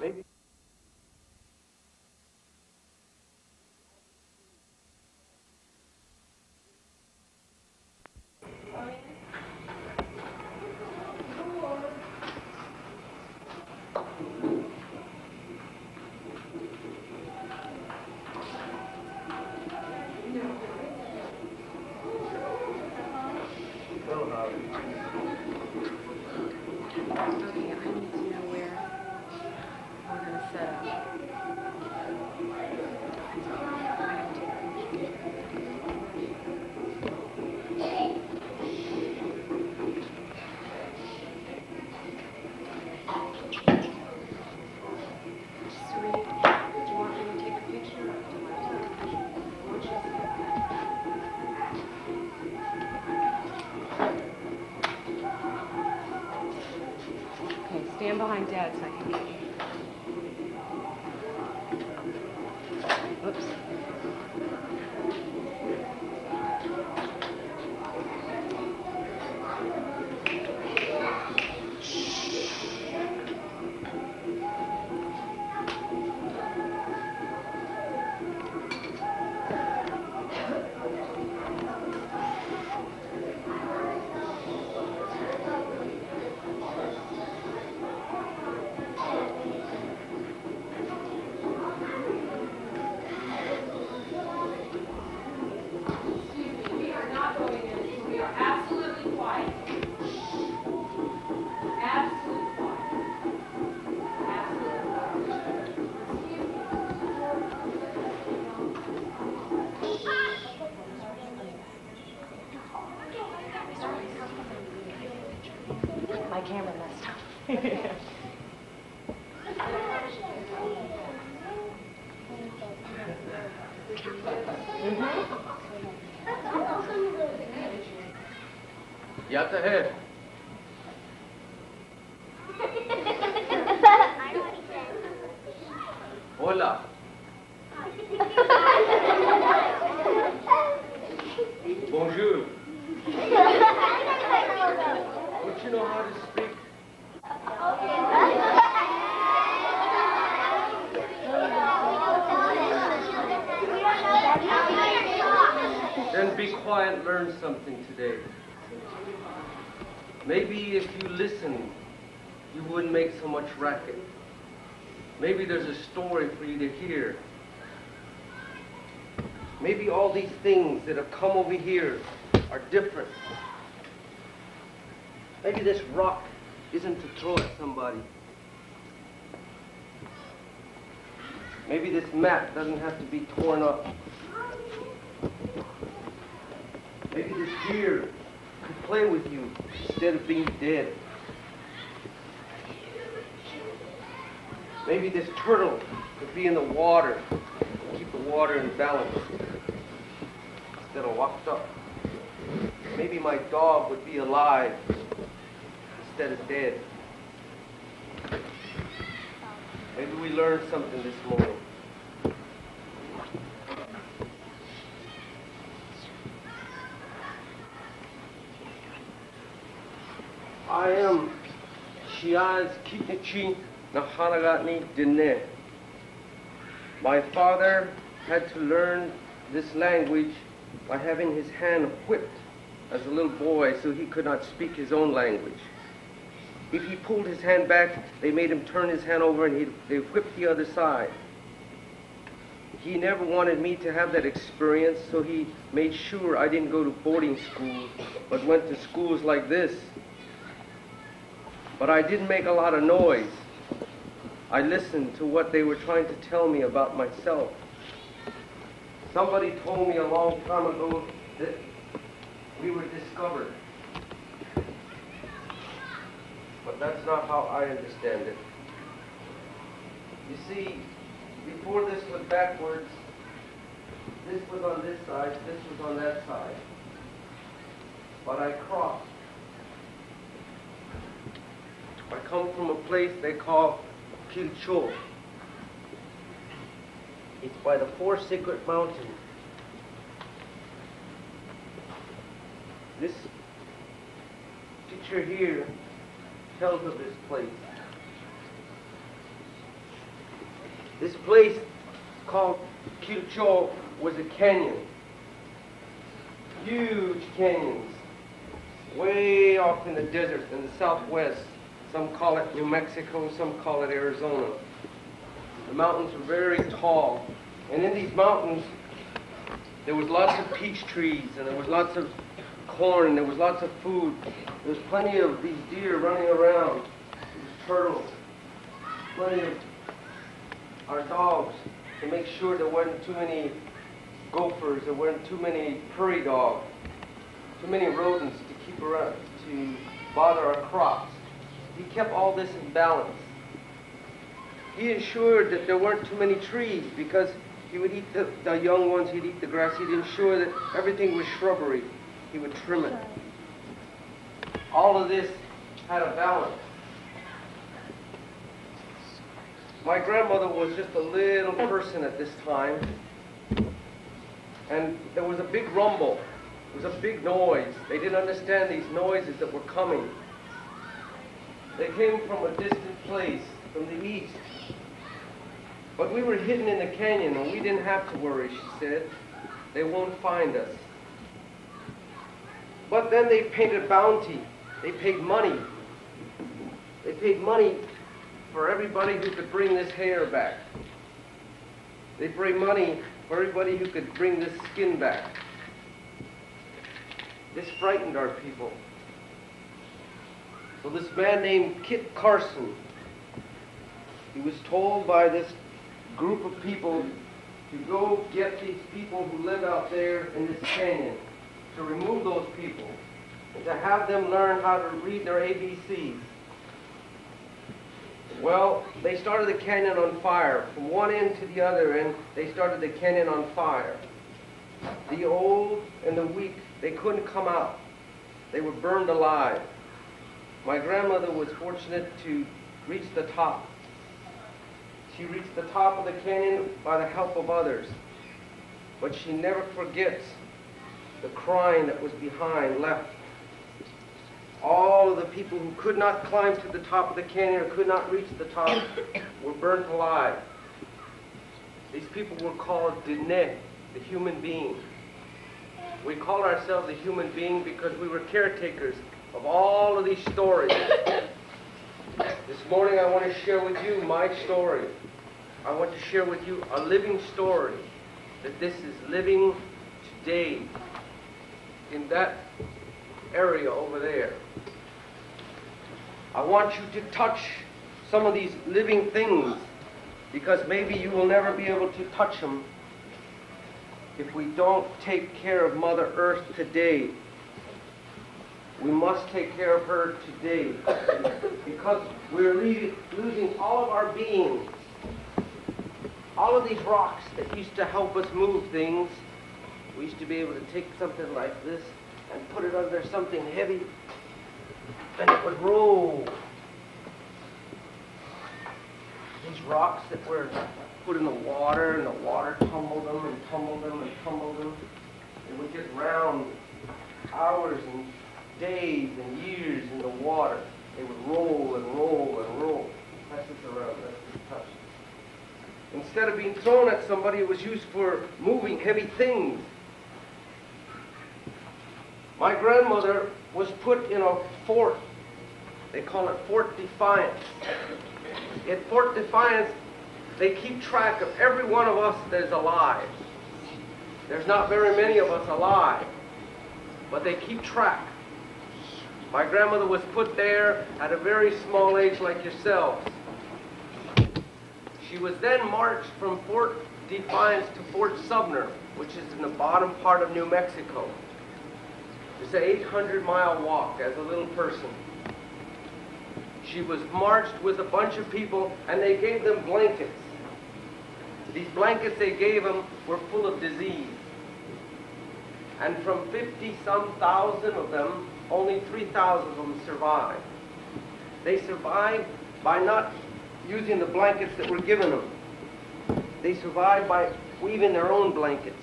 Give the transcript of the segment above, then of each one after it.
Maybe. Okay, I need to know where we're going to set up. Sweetie, do you want me to take a picture or do you want to take a picture? I want you to see it. Okay, stand behind Dad so I can get you. Oops. My camera messed up. Yat ahead. Hola. Bonjour. Don't you know how to speak? Then be quiet and learn something today. Maybe if you listened, you wouldn't make so much racket. Maybe there's a story for you to hear. Maybe all these things that have come over here are different. Maybe this rock isn't to throw at somebody. Maybe this map doesn't have to be torn up. Maybe this deer could play with you instead of being dead. Maybe this turtle could be in the water and keep the water in balance instead of locked up. Maybe my dog would be alive instead of dead. Maybe we learned something this morning. I am Chiaz Kilegenie. My father had to learn this language by having his hand whipped as a little boy so he could not speak his own language. If he pulled his hand back, they made him turn his hand over and they whipped the other side. He never wanted me to have that experience, so he made sure I didn't go to boarding school, but went to schools like this. But I didn't make a lot of noise. I listened to what they were trying to tell me about myself. Somebody told me a long time ago that we were discovered. But that's not how I understand it. You see, before this was backwards, this was on this side, this was on that side. But I crossed. I come from a place they call Kilcho. It's by the four sacred mountains. This picture here tells of this place. This place called Quilcho was a canyon. Huge canyons, way off in the desert in the southwest. Some call it New Mexico, some call it Arizona. The mountains were very tall. And in these mountains, there was lots of peach trees, and there was lots of corn, and there was lots of food. There was plenty of these deer running around, these turtles, plenty of our dogs to make sure there weren't too many gophers, there weren't too many prairie dogs, too many rodents to keep around, to bother our crops. He kept all this in balance. He ensured that there weren't too many trees because he would eat the young ones, he'd eat the grass. He'd ensure that everything was shrubbery. He would trim it. All of this had a balance. My grandmother was just a little person at this time, and there was a big rumble. There was a big noise. They didn't understand these noises that were coming. They came from a distant place, from the east. But we were hidden in the canyon, and we didn't have to worry, she said. They won't find us. But then they paid a bounty. They paid money. They paid money for everybody who could bring this hair back. They paid money for everybody who could bring this skin back. This frightened our people. So this man named Kit Carson, he was told by this group of people to go get these people who live out there in this canyon, to remove those people, and to have them learn how to read their ABCs. Well, they started the canyon on fire, from one end to the other end. They started the canyon on fire. The old and the weak, they couldn't come out. They were burned alive. My grandmother was fortunate to reach the top. She reached the top of the canyon by the help of others. But she never forgets the crying that was behind, left. All of the people who could not climb to the top of the canyon or could not reach the top were burnt alive. These people were called Dine, the human being. We call ourselves the human being because we were caretakers of all of these stories. This morning I want to share with you my story. I want to share with you a living story, that this is living today in that area over there. I want you to touch some of these living things, because maybe you will never be able to touch them if we don't take care of Mother Earth today. We must take care of her today, because we're losing all of our beings. All of these rocks that used to help us move things, we used to be able to take something like this and put it under something heavy, and it would roll. These rocks that were put in the water, and the water tumbled them and tumbled them and tumbled them. They would get round hours and days and years in the water. They would roll and roll and roll. Pass this around, that's just touch. Instead of being thrown at somebody, it was used for moving heavy things. My grandmother was put in a fort. They call it Fort Defiance. In Fort Defiance, they keep track of every one of us that is alive. There's not very many of us alive, but they keep track. My grandmother was put there at a very small age like yourselves. She was then marched from Fort Defiance to Fort Sumner, which is in the bottom part of New Mexico. It's an 800-mile walk as a little person. She was marched with a bunch of people, and they gave them blankets. These blankets they gave them were full of disease. And from 50-some thousand of them, only 3,000 of them survived. They survived by not using the blankets that were given them. They survived by weaving their own blankets,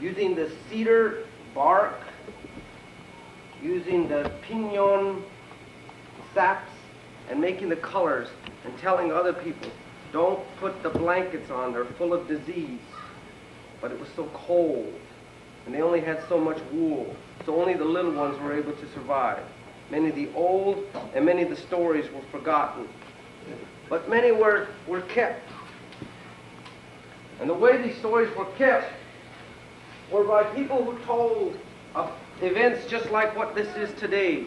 using the cedar bark, using the pinon saps, and making the colors, and telling other people Don't put the blankets on, they're full of disease. But it was so cold, and they only had so much wool, so only the little ones were able to survive. Many of the old and many of the stories were forgotten, but many were kept. And the way these stories were kept were by people who told of events just like what this is today.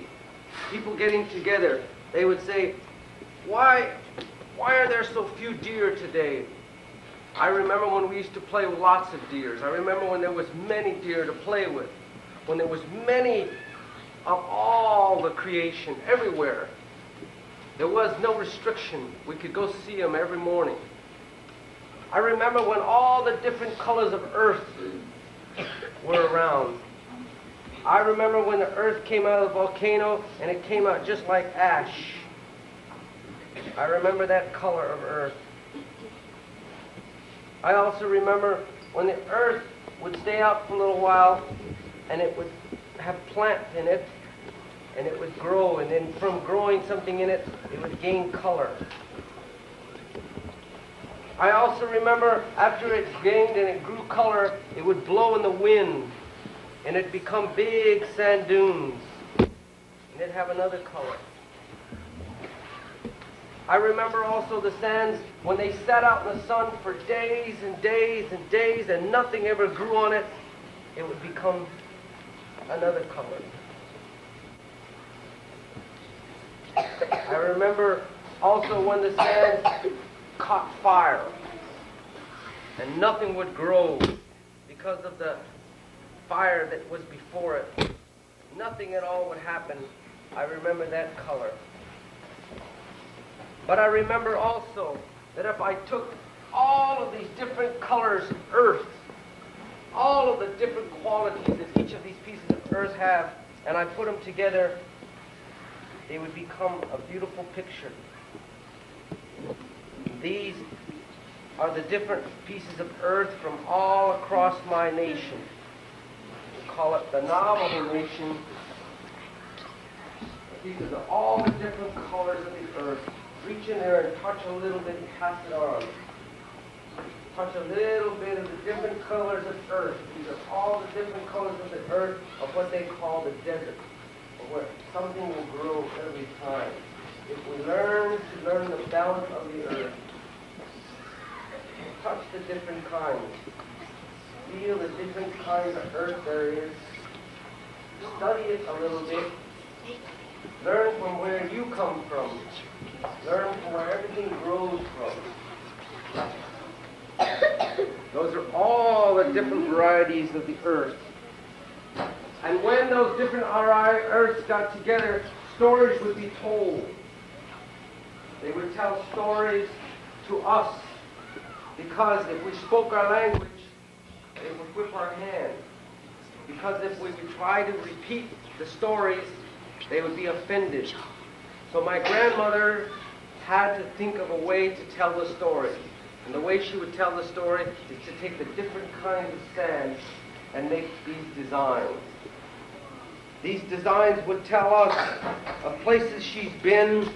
People getting together, they would say, why are there so few deer today? I remember when we used to play with lots of deers. I remember when there was many deer to play with, when there was many of all the creation everywhere. There was no restriction. We could go see them every morning. I remember when all the different colors of earth were around. I remember when the earth came out of the volcano and it came out just like ash. I remember that color of earth. I also remember when the earth would stay out for a little while and it would have plant in it and it would grow, and then from growing something in it, it would gain color. I also remember after it gained and it grew color, it would blow in the wind and it'd become big sand dunes and it'd have another color. I remember also the sands when they sat out in the sun for days and days and days and nothing ever grew on it, it would become another color. I remember also when the sands caught fire and nothing would grow because of the fire that was before it. Nothing at all would happen. I remember that color. But I remember also that if I took all of these different colors of earth, all of the different qualities that each of these pieces of earth have, and I put them together, they would become a beautiful picture. These are the different pieces of earth from all across my nation. We call it the Navajo Nation. These are all the different colors of the earth. Reach in there and touch a little bit and pass it on. Touch a little bit of the different colors of earth. These are all the different colors of the earth of what they call the desert, or where something will grow every time. If we learn the balance of the earth, touch the different kinds, feel the different kinds of earth there is, study it a little bit, learn from where you come from, learn from where everything grows from. Those are all the different varieties of the earth. And when those different earths got together, stories would be told. They would tell stories to us, because if we spoke our language, they would whip our hand. Because if we would try to repeat the stories, they would be offended. So my grandmother had to think of a way to tell the story. And the way she would tell the story is to take the different kinds of sand and make these designs. These designs would tell us of places she's been,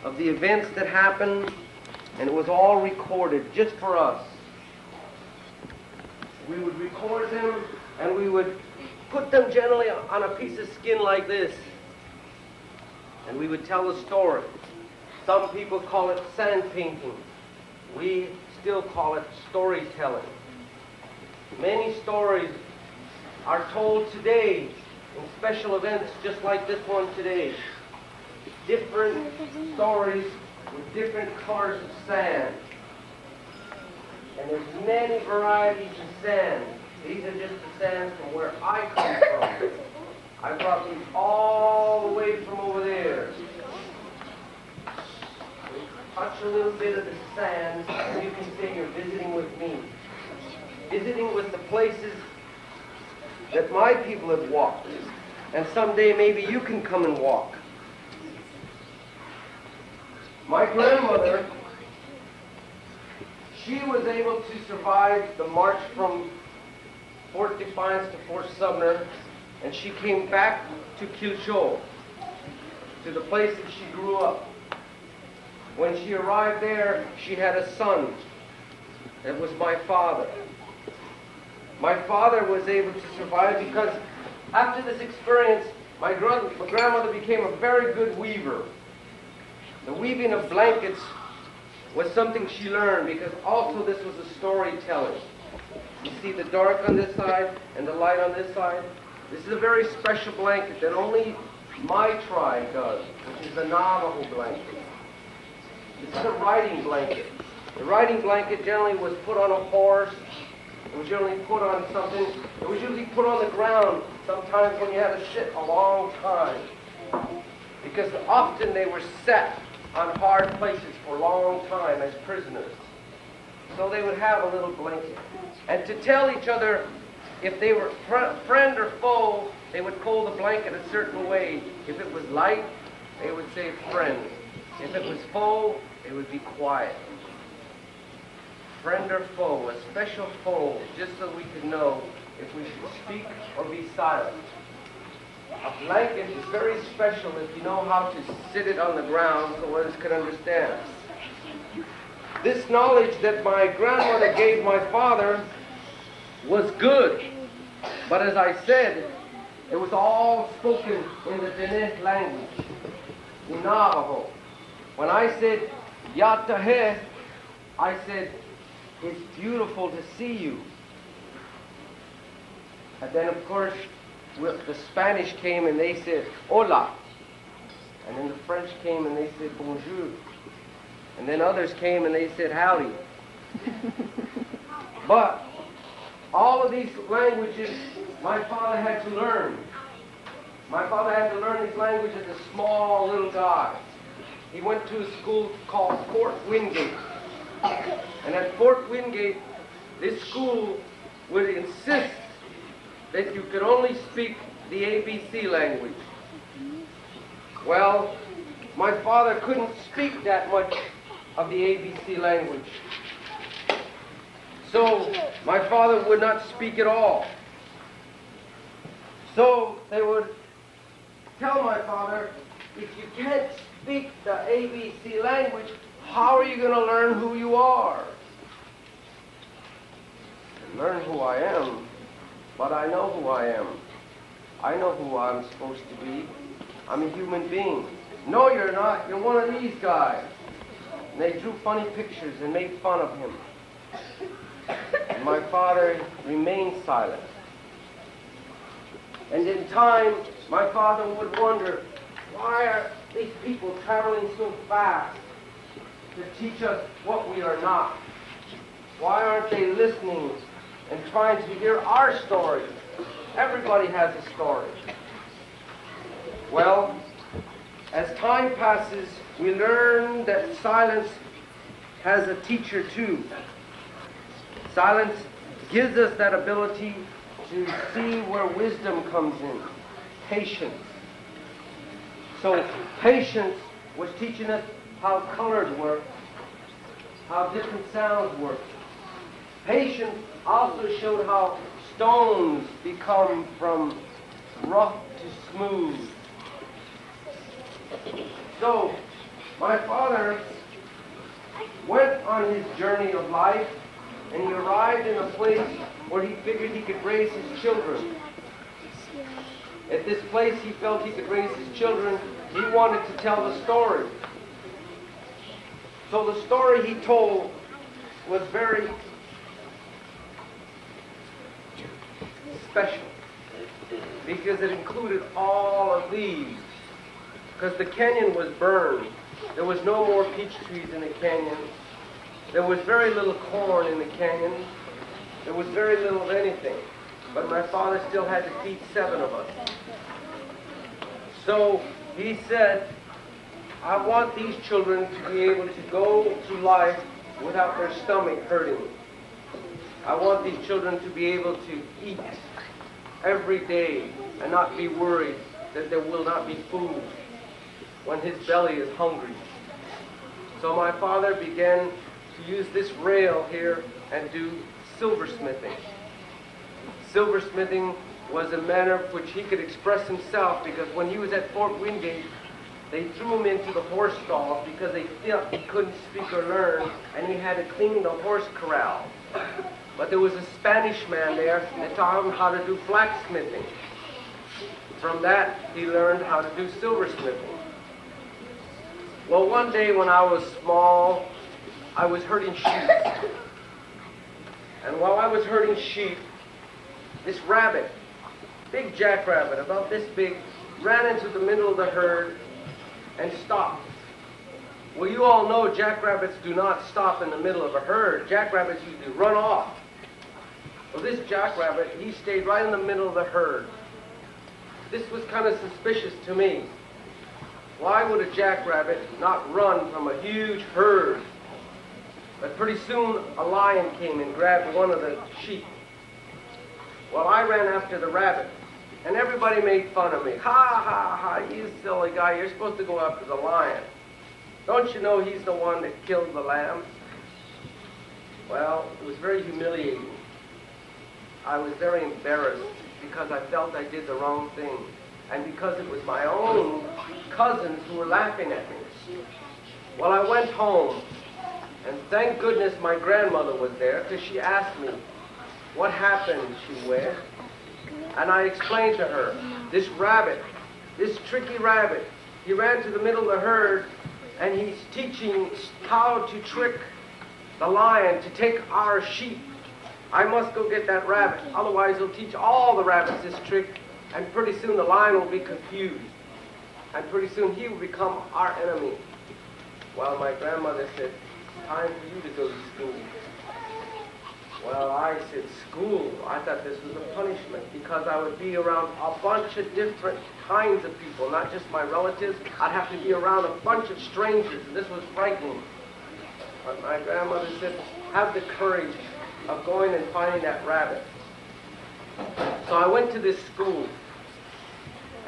of the events that happened, and it was all recorded just for us. We would record them and we would put them generally on a piece of skin like this, and we would tell the story. Some people call it sand painting. We still call it storytelling. Many stories are told today in special events just like this one today. Different stories with different colors of sand. And there's many varieties of sand. These are just the sands from where I come from. I brought these all the way from over there. Touch a little bit of the sand, and you can say you're visiting with me. Visiting with the places that my people have walked. And someday maybe you can come and walk. My grandmother, she was able to survive the march from Fort Defiance to Fort Sumner, and she came back to Kilchot, to the place that she grew up. When she arrived there, she had a son. It was my father. My father was able to survive because after this experience, my grandmother became a very good weaver. The weaving of blankets was something she learned because also this was a storytelling. You see the dark on this side and the light on this side? This is a very special blanket that only my tribe does, which is the Navajo blanket. This is a riding blanket. The riding blanket generally was put on a horse. It was generally put on something. It was usually put on the ground sometimes when you had to sit a long time. Because often they were set on hard places for a long time as prisoners. So they would have a little blanket. And to tell each other if they were friend or foe, they would fold the blanket a certain way. If it was light, they would say friend. If it was foe, they would be quiet. Friend or foe, a special foe, just so we could know if we should speak or be silent. A blanket is very special if you know how to sit it on the ground so others can understand. This knowledge that my grandmother gave my father was good, but as I said, it was all spoken in the Diné language, in Navajo. When I said, Yatahe, I said, it's beautiful to see you. And then, of course, the Spanish came and they said, hola. And then the French came and they said, bonjour. And then others came and they said, howdy. But all of these languages my father had to learn. My father had to learn these languages as a small little guy. He went to a school called Fort Wingate. And at Fort Wingate, this school would insist that you could only speak the ABC language. Well, my father couldn't speak that much of the ABC language. So my father would not speak at all. So they would tell my father, if you can't speak the ABC language, how are you going to learn who you are? And learn who I am, but I know who I am. I know who I'm supposed to be. I'm a human being. No, you're not. You're one of these guys. And they drew funny pictures and made fun of him. And my father remained silent. And in time, my father would wonder, why are these people traveling so fast to teach us what we are not? Why aren't they listening and trying to hear our story? Everybody has a story. Well, as time passes, we learn that silence has a teacher too. Silence gives us that ability to see where wisdom comes in. Patience. So patience was teaching us how colors work, how different sounds work. Patience also showed how stones become from rough to smooth. So my father went on his journey of life, and he arrived in a place where he figured he could raise his children. At this place he felt he could raise his children. He wanted to tell the story. So the story he told was very special because it included all of these. Because the canyon was burned. There was no more peach trees in the canyon. There was very little corn in the canyon. There was very little of anything. But my father still had to feed 7 of us. So he said, I want these children to be able to go through life without their stomach hurting. I want these children to be able to eat every day and not be worried that there will not be food when his belly is hungry. So my father began to use this rail here and do silversmithing. Silversmithing was a manner which he could express himself, because when he was at Fort Wingate, They threw him into the horse stalls because they felt he couldn't speak or learn, and he had to clean the horse corral. But there was a Spanish man there that taught him how to do blacksmithing. From that, he learned how to do silversmithing. Well, one day when I was small, I was herding sheep. And while I was herding sheep, this rabbit, big jackrabbit, about this big, ran into the middle of the herd and stopped. Well, you all know jackrabbits do not stop in the middle of a herd. Jackrabbits usually run off. Well, this jackrabbit, he stayed right in the middle of the herd. This was kind of suspicious to me. Why would a jackrabbit not run from a huge herd? But pretty soon, a lion came and grabbed one of the sheep. Well, I ran after the rabbit, and everybody made fun of me. Ha, ha, ha, you silly guy, you're supposed to go after the lion. Don't you know he's the one that killed the lambs? Well, it was very humiliating. I was very embarrassed because I felt I did the wrong thing, and because it was my own cousins who were laughing at me. Well, I went home, and thank goodness my grandmother was there, because she asked me, what happened, she went. And I explained to her, this rabbit, this tricky rabbit, he ran to the middle of the herd, and he's teaching how to trick the lion to take our sheep. I must go get that rabbit, otherwise he'll teach all the rabbits this trick, and pretty soon the lion will be confused. And pretty soon he will become our enemy. Well, my grandmother said, time for you to go to school. Well, I said, school? I thought this was a punishment because I would be around a bunch of different kinds of people, not just my relatives. I'd have to be around a bunch of strangers, and this was frightening. But my grandmother said, have the courage of going and finding that rabbit. So I went to this school,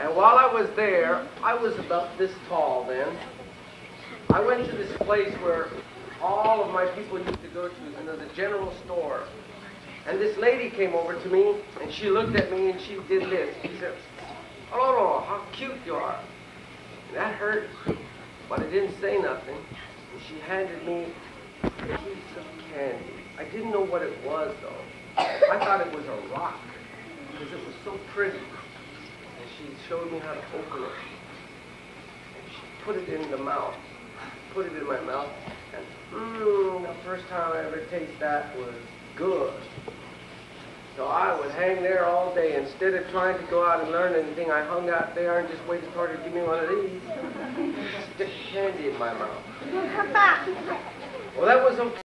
and while I was there, I was about this tall then. I went to this place where all of my people used to go to, and there's a general store. And this lady came over to me, and she looked at me, and she did this. She said, oh, how cute you are. And that hurt, but I didn't say nothing. And she handed me a piece of candy. I didn't know what it was, though. I thought it was a rock, because it was so pretty. And she showed me how to open it. And she put it in the mouth, put it in my mouth, and the first time I ever tasted that was good. So I would hang there all day. Instead of trying to go out and learn anything, I hung out there and just waited for her to give me one of these. Stick candy in my mouth. Well, that was